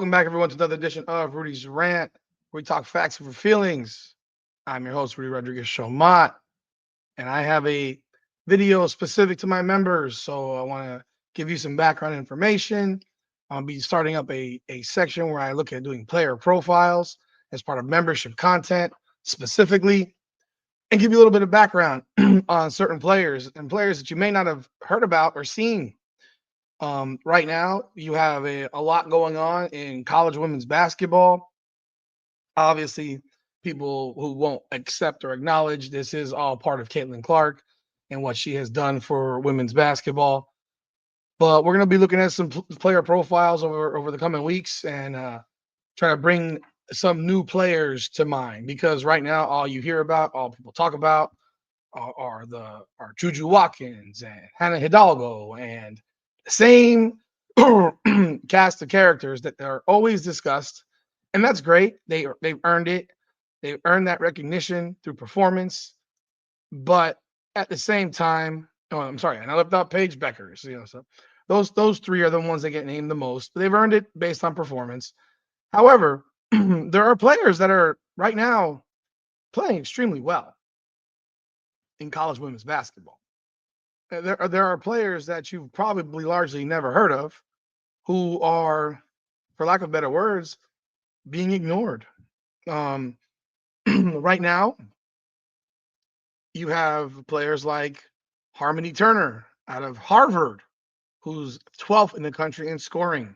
Welcome back, everyone, to another edition of Rudy's Rant, where we talk facts over feelings. I'm your host, Rudy Rodriguez Showmont, and I have a video specific to my members. So I want to give you some background information. I'll be starting up a section where I look at doing player profiles as part of membership content specifically, and give you a little bit of background on certain players and players that you may not have heard about or seen. Right now, you have a lot going on in college women's basketball. Obviously, people who won't accept or acknowledge this is all part of Caitlin Clark and what she has done for women's basketball. But we're going to be looking at some player profiles over the coming weeks and try to bring some new players to mind because right now, all you hear about, all people talk about, are Juju Watkins and Hannah Hidalgo and the same cast of characters that are always discussed, and that's great. They've earned it. They've earned that recognition through performance, but at the same time, oh, I'm sorry, and I left out Paige Beckers. So those three are the ones that get named the most. But they've earned it based on performance. However, there are players that are right now playing extremely well in college women's basketball. There are players that you've probably largely never heard of who are, for lack of better words, being ignored. Um, right now, you have players like Harmony Turner out of Harvard, who's 12th in the country in scoring,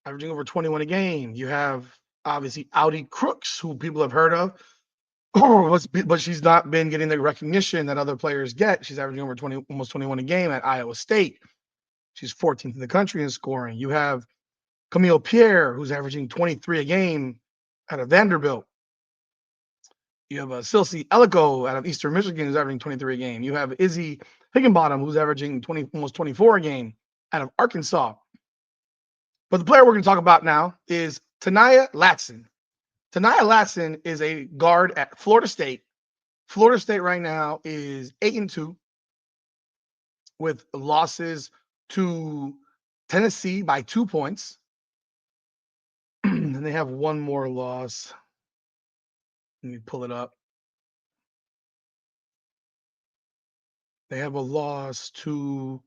averaging over 21 a game. You have obviously Audi Crooks, who people have heard of, but she's not been getting the recognition that other players get. She's averaging over 20, almost 21 a game at Iowa State. She's 14th in the country in scoring. You have Camille Pierre, who's averaging 23 a game out of Vanderbilt. You have Silsey Ellico out of Eastern Michigan, who's averaging 23 a game. You have Izzy Higginbottom, who's averaging almost 24 a game out of Arkansas. But the player we're going to talk about now is Taniyah Latson. Taniyah Latson is a guard at Florida State. Florida State right now is 8-2 with losses to Tennessee by 2 points. And they have one more loss. Let me pull it up. They have a loss to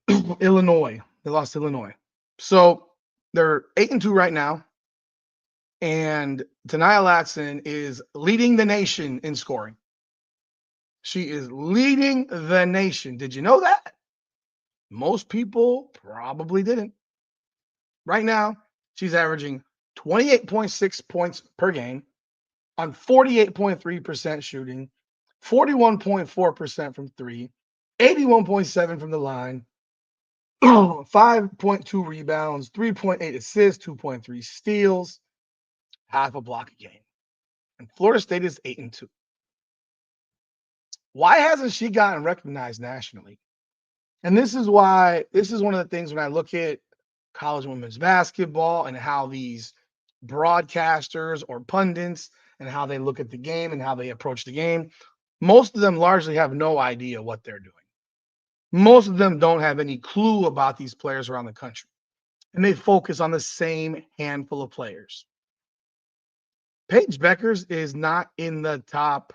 Illinois. They lost to Illinois. So they're 8-2 right now. And Taniyah Latson is leading the nation in scoring. She is leading the nation. Did you know that? Most people probably didn't. Right now, she's averaging 28.6 points per game on 48.3% shooting, 41.4% from three, 81.7 from the line, 5.2 rebounds, 3.8 assists, 2.3 steals, half a block a game. And Florida State is 8-2. Why hasn't she gotten recognized nationally? And this is one of the things when I look at college women's basketball and how these broadcasters or pundits and how they look at the game and how they approach the game, most of them largely have no idea what they're doing. Most of them don't have any clue about these players around the country. And they focus on the same handful of players. Paige Beckers is not in the top.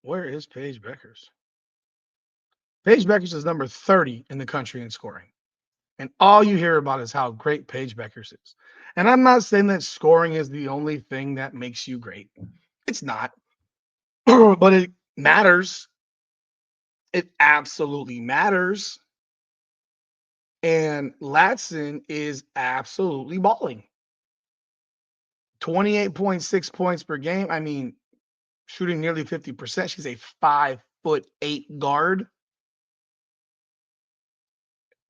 Where is Paige Beckers? Paige Beckers is number 30 in the country in scoring. And all you hear about is how great Paige Beckers is. And I'm not saying that scoring is the only thing that makes you great. It's not. But it matters. It absolutely matters. And Latson is absolutely balling. 28.6 points per game. I mean, shooting nearly 50%. She's a 5'8" guard.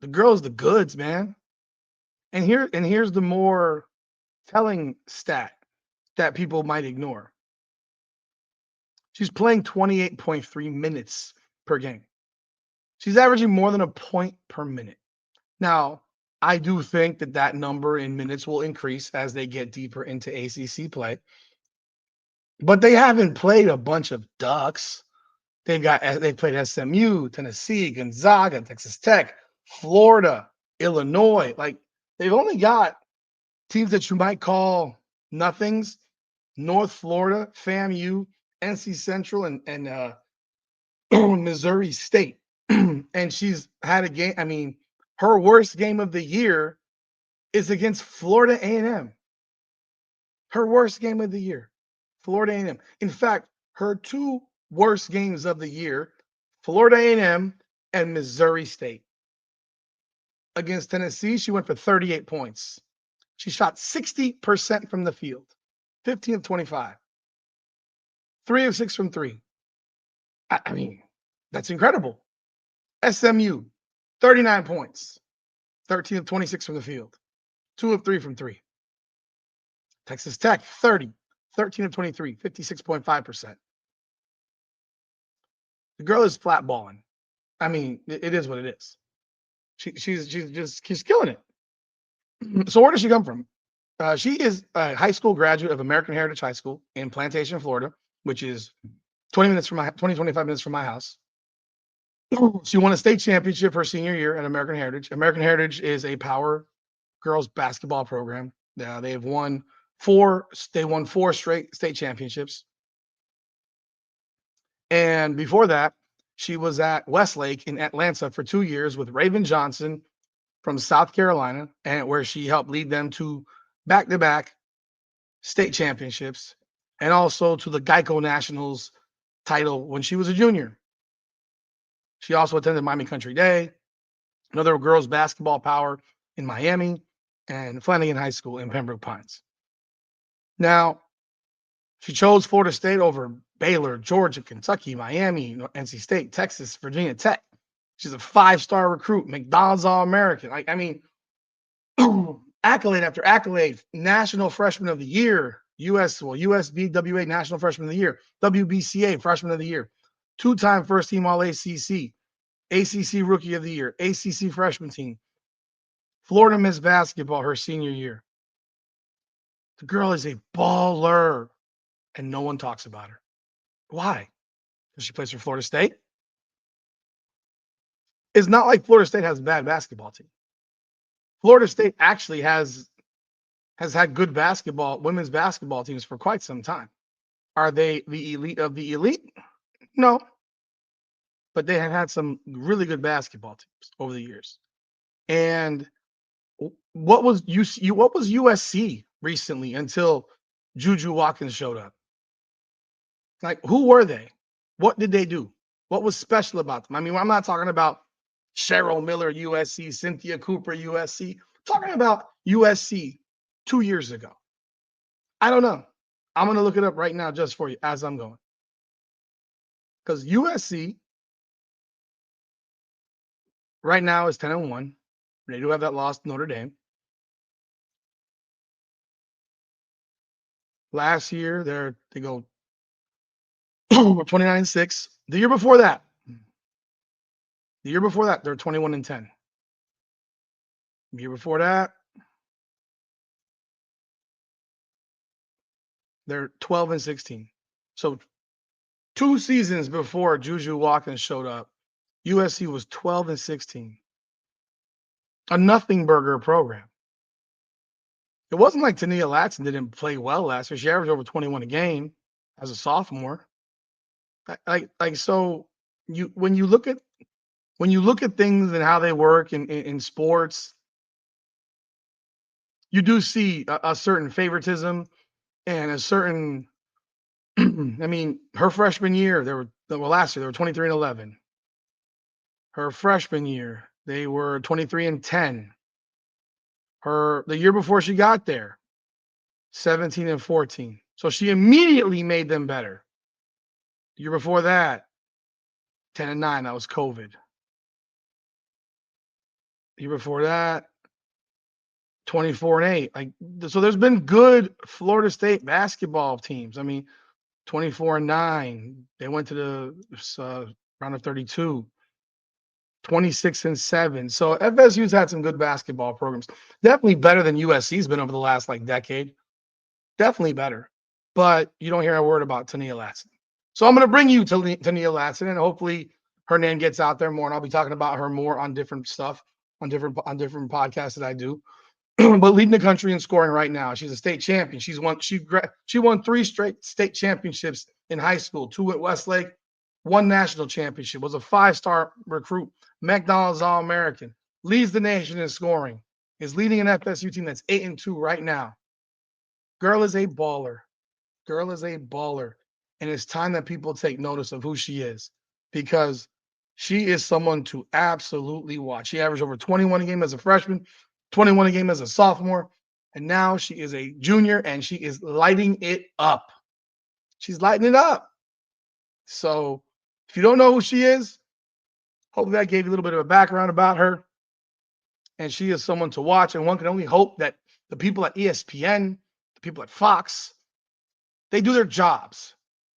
The girl's the goods, man. And here's the more telling stat that people might ignore. She's playing 28.3 minutes per game. She's averaging more than a point per minute. Now, I do think that number in minutes will increase as they get deeper into ACC play. But they haven't played a bunch of Ducks. They played SMU, Tennessee, Gonzaga, Texas Tech, Florida. Illinois. Like they've only got teams that you might call nothings. North Florida, FAMU, NC Central, and Missouri State. And she's had a game. I mean, her worst game of the year is against Florida A&M. Her worst game of the year, Florida A&M. In fact, her two worst games of the year, Florida A&M and Missouri State. Against Tennessee, she went for 38 points. She shot 60% from the field, 15 of 25, 3 of 6 from 3. I mean, that's incredible. SMU, 39 points, 13 of 26 from the field, 2 of 3 from 3. Texas Tech, 30, 13 of 23, 56.5%. The girl is flat balling. I mean, it is what it is. She's killing it. So where does she come from? She is a high school graduate of American Heritage High School in Plantation, Florida, which is 25 minutes from my house. She won a state championship her senior year at American Heritage. American Heritage is a power girls basketball program. They won four straight state championships. And before that, she was at Westlake in Atlanta for 2 years with Raven Johnson from South Carolina, and where she helped lead them to back-to-back state championships and also to the Geico Nationals title when she was a junior. She also attended Miami Country Day, another girls basketball power in Miami, and Flanagan High School in Pembroke Pines. Now, she chose Florida State over Baylor, Georgia, Kentucky, Miami, NC State, Texas, Virginia Tech. She's a 5-star recruit, McDonald's All-American. I mean, accolade after accolade, National Freshman of the Year, USBWA National Freshman of the Year, WBCA Freshman of the Year, 2-time first team All-ACC, ACC Rookie of the Year, ACC Freshman Team, Florida Miss Basketball her senior year. The girl is a baller, and no one talks about her. Why? Because she plays for Florida State? It's not like Florida State has a bad basketball team. Florida State actually has had good women's basketball teams for quite some time. Are they the elite of the elite? No. But they have had some really good basketball teams over the years. And what was USC recently until Juju Watkins showed up? Like, who were they? What did they do? What was special about them? I mean, I'm not talking about Cheryl Miller, USC, Cynthia Cooper, USC. I'm talking about USC 2 years ago. I don't know. I'm going to look it up right now just for you as I'm going. Because USC right now is 10-1. They do have that loss to Notre Dame. Last year, they go 29-6. The year before that, they're 21-10. The year before that, they're 12-16. So 2 seasons before Juju Watkins showed up, USC was 12-16. A nothing burger program. It wasn't like Tania Latson didn't play well last year. She averaged over 21 a game as a sophomore. So when you look at things and how they work in sports, you do see a certain favoritism and a certain. I mean, her freshman year, last year they were 23-11. Her freshman year, they were 23-10. The year before she got there, 17-14. So she immediately made them better. The year before that, 10-9. That was COVID. The year before that, 24-8. So there's been good Florida State basketball teams. I mean, 24-9. They went to the round of 32. 26-7. So FSU's had some good basketball programs. Definitely better than USC's been over the last decade. Definitely better. But you don't hear a word about Tania Latson. So I'm going to bring you to Tania Latson, and hopefully her name gets out there more, and I'll be talking about her more on different stuff. on different podcasts that I do. But leading the country in scoring right now. She's a state champion. She won 3 straight state championships in high school, 2 at Westlake, 1 national championship, was a 5-star recruit, McDonald's All-American, leads the nation in scoring, is leading an FSU team that's 8-2 right now. Girl is a baller. Girl is a baller. And it's time that people take notice of who she is, because she is someone to absolutely watch. She averaged over 21 a game as a freshman, 21 a game as a sophomore, and now she is a junior and she is lighting it up. She's lighting it up. So if you don't know who she is, hopefully that gave you a little bit of a background about her. And she is someone to watch. And one can only hope that the people at ESPN, the people at Fox, they do their jobs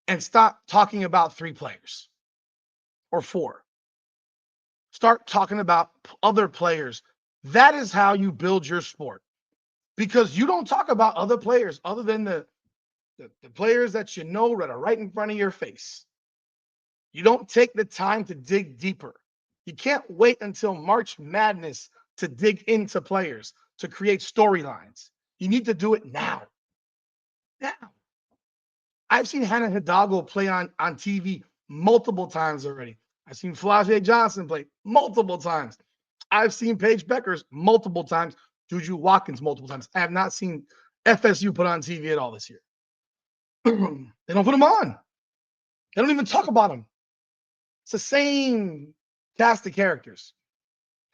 and stop talking about 3 players or 4. Start talking about other players. That is how you build your sport, because you don't talk about other players other than the players that you know that are right in front of your face. You don't take the time to dig deeper. You can't wait until March Madness to dig into players, to create storylines. You need to do it now. Now. I've seen Hannah Hidalgo play on TV multiple times already. I've seen Flau'jae Johnson play multiple times. I've seen Paige Beckers multiple times. Juju Watkins multiple times. I have not seen FSU put on TV at all this year. They don't put them on. They don't even talk about them. It's the same cast of characters.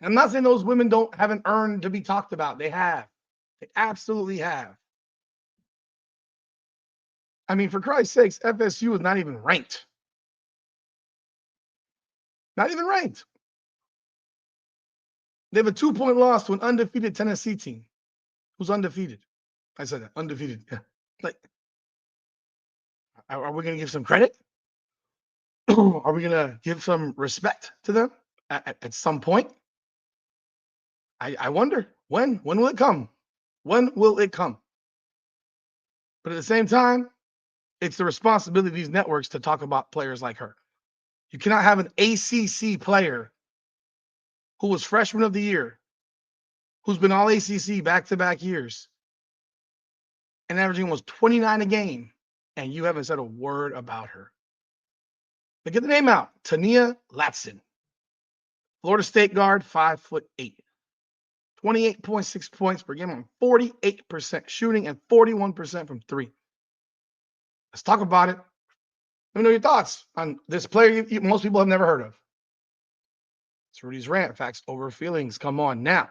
And I'm not saying those women haven't earned to be talked about. They have. They absolutely have. I mean, for Christ's sakes, FSU is not even ranked. Not even ranked. They have a 2-point loss to an undefeated Tennessee team. Who's undefeated? I said that. Undefeated. Yeah. Like, are we going to give some credit? Are we going to give some respect to them at some point? I wonder. When will it come? When will it come? But at the same time, it's the responsibility of these networks to talk about players like her. You cannot have an ACC player who was freshman of the year, who's been all ACC back-to-back years, and averaging almost 29 a game, and you haven't said a word about her. But get the name out. Tania Latson. Florida State guard, 5'8". 28.6 points per game on 48% shooting and 41% from 3. Let's talk about it. Let me know your thoughts on this player most people have never heard of. It's Rudy's Rant. Facts over feelings. Come on now.